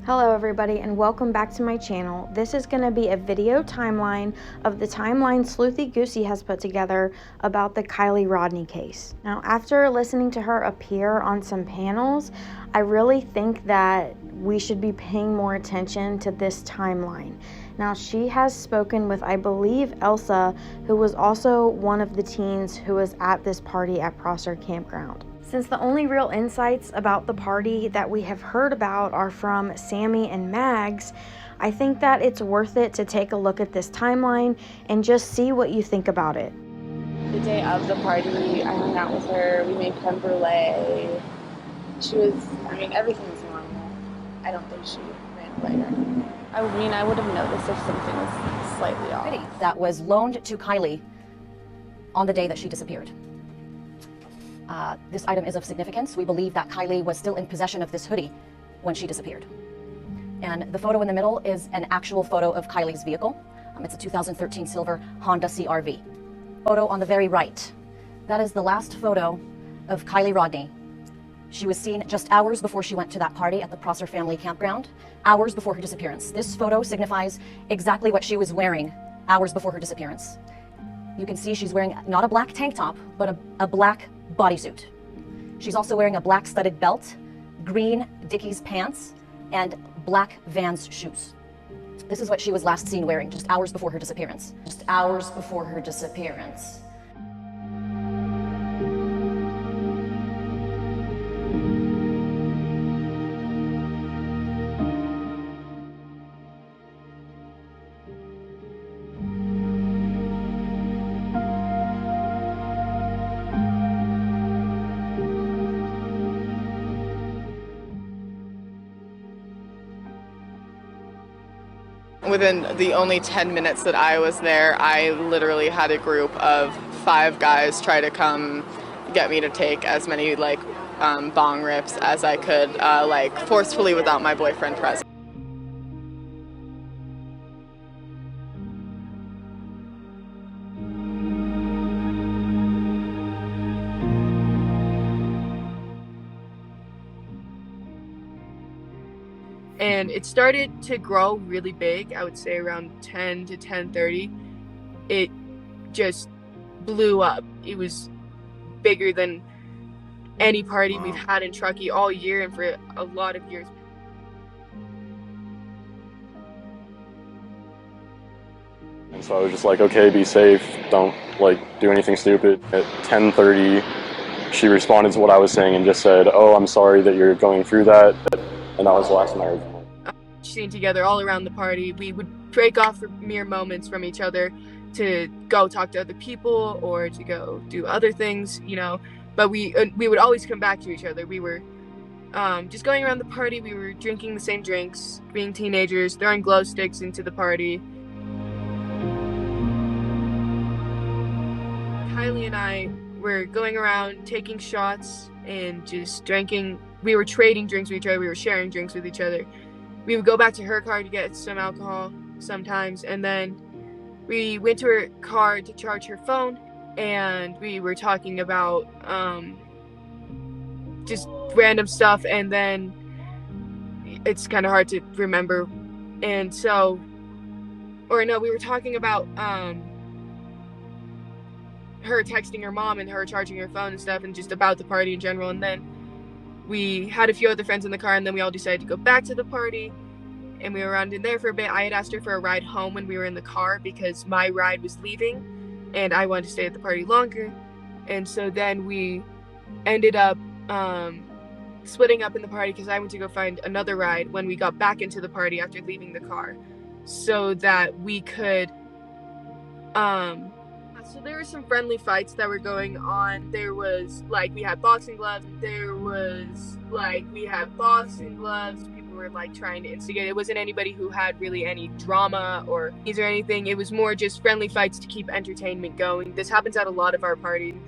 Hello everybody and welcome back to my channel. This is going to be a video timeline of the timeline Sleuthie Goosie has put together about the Kiely Rodni case. Now, after listening to her appear on some panels, I really think that we should be paying more attention to this timeline. Now, she has spoken with, I believe, Elsa, who was also one of the teens who was at this party at Prosser Campground. Since the only real insights about the party that we have heard about are from Sammy and Mags, I think that it's worth it to take a look at this timeline and just see what you think about it. The day of the party, I hung out with her, we made creme brulee. Everything was normal. I don't think she ran away or anything. I would have noticed if something was slightly off. That was loaned to Kiely on the day that she disappeared. This item is of significance. We believe that Kiely was still in possession of this hoodie when she disappeared. And the photo in the middle is an actual photo of Kiely's vehicle. It's a 2013 silver Honda CR-V. Photo on the very right. That is the last photo of Kiely Rodni. She was seen just hours before she went to that party at the Prosser Family Campground, hours before her disappearance. This photo signifies exactly what she was wearing hours before her disappearance. You can see she's wearing not a black tank top, but a black bodysuit. She's also wearing a black studded belt, green Dickies pants, and black Vans shoes. This is what she was last seen wearing just hours before her disappearance. Just hours before her disappearance. Within the only 10 minutes that I was there, I literally had a group of 5 guys try to come get me to take as many bong rips as I could, forcefully without my boyfriend present. And it started to grow really big. I would say around 10 to 10:30. It just blew up. It was bigger than any party we've had in Truckee all year and for a lot of years. And so I was just like, okay, be safe. Don't do anything stupid. At 10:30, she responded to what I was saying and just said, "Oh, I'm sorry that you're going through that." And that was the last time I heard from her. Staying together all around the party, we would break off for mere moments from each other to go talk to other people or to go do other things, but we would always come back to each other. We were just going around the party. We were drinking the same drinks, being teenagers, throwing glow sticks into the party. Kiely and I were going around taking shots and just drinking. We were trading drinks with each other. We were sharing drinks with each other. We would go back to her car to get some alcohol sometimes, and then we went to her car to charge her phone, and we were talking about just random stuff, and then it's kind of hard to remember. And so, we were talking about her texting her mom and her charging her phone and stuff, and just about the party in general. And then we had a few other friends in the car, and then we all decided to go back to the party, and we were around in there for a bit. I had asked her for a ride home when we were in the car because my ride was leaving, and I wanted to stay at the party longer. And so then we ended up splitting up in the party because I went to go find another ride when we got back into the party after leaving the car so that we could So there were some friendly fights that were going on. There was, we had boxing gloves. People were, trying to instigate. It wasn't anybody who had really any drama or anything. It was more just friendly fights to keep entertainment going. This happens at a lot of our parties.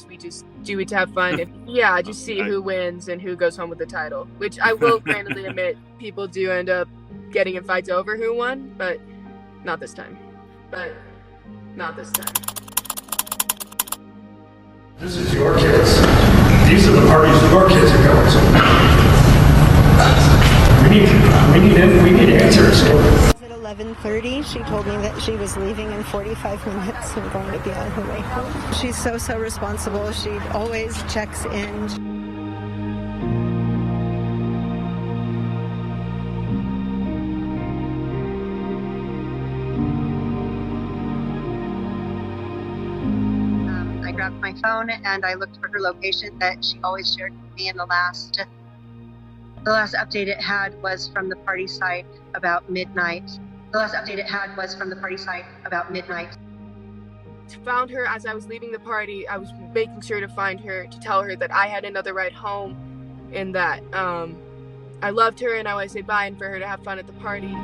We just do it to have fun. And, just see who wins and who goes home with the title. Which I will candidly admit, people do end up getting in fights over who won, but not this time. This is your kids. These are the parties your kids are going to. we need answers. At 11:30, she told me that she was leaving in 45 minutes and going to be on her way home. She's so responsible. She always checks in. I grabbed my phone and I looked for her location that she always shared with me, and the last update it had was from the party site about midnight. Found her as I was leaving the party. I was making sure to find her to tell her that I had another ride home and that I loved her and I would say bye and for her to have fun at the party.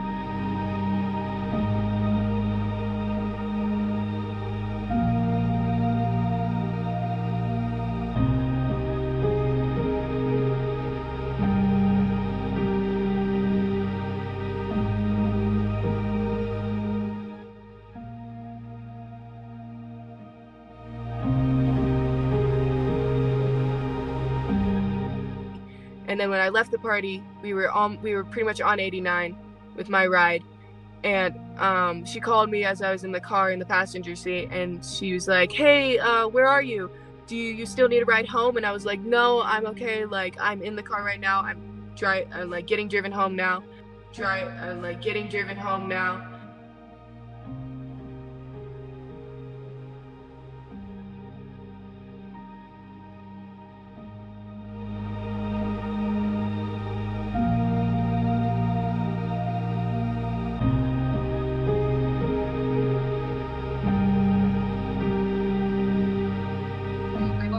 And then when I left the party, we were pretty much on 89 with my ride, and she called me as I was in the car in the passenger seat, and she was like, "Hey, where are you? Do you still need a ride home?" And I was like, "No, I'm okay. Like, I'm in the car right now. I'm getting driven home now.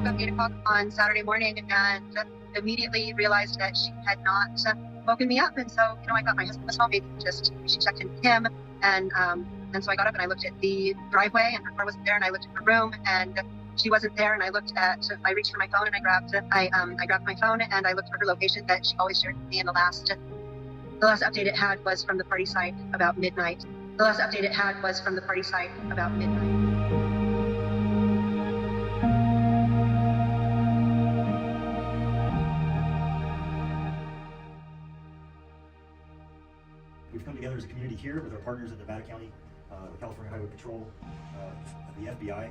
Up 8 o'clock on Saturday morning and immediately realized that she had not woken me up, and so I thought my husband was home. Maybe she checked in with him, and so I got up and I looked at the driveway and her car wasn't there, and I looked at her room and she wasn't there, and I reached for my phone and I grabbed my phone and I looked for her location that she always shared with me, and the last update it had was from the party site about midnight. We've come together as a community here with our partners in Nevada County, the California Highway Patrol, the FBI,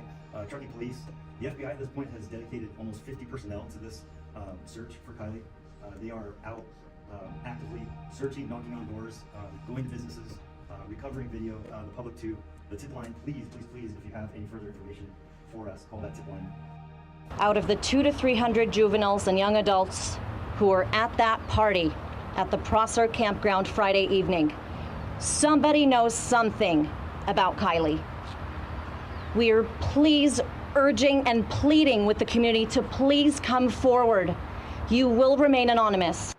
Truckee Police. The FBI at this point has dedicated almost 50 personnel to this search for Kiely. They are out actively searching, knocking on doors, going to businesses, recovering video, the public too. The tip line, please, if you have any further information for us, call that tip line. Out of the 200 to 300 juveniles and young adults who were at that party at the Prosser Campground Friday evening, somebody knows something about Kiely. We're please urging and pleading with the community to please come forward. You will remain anonymous.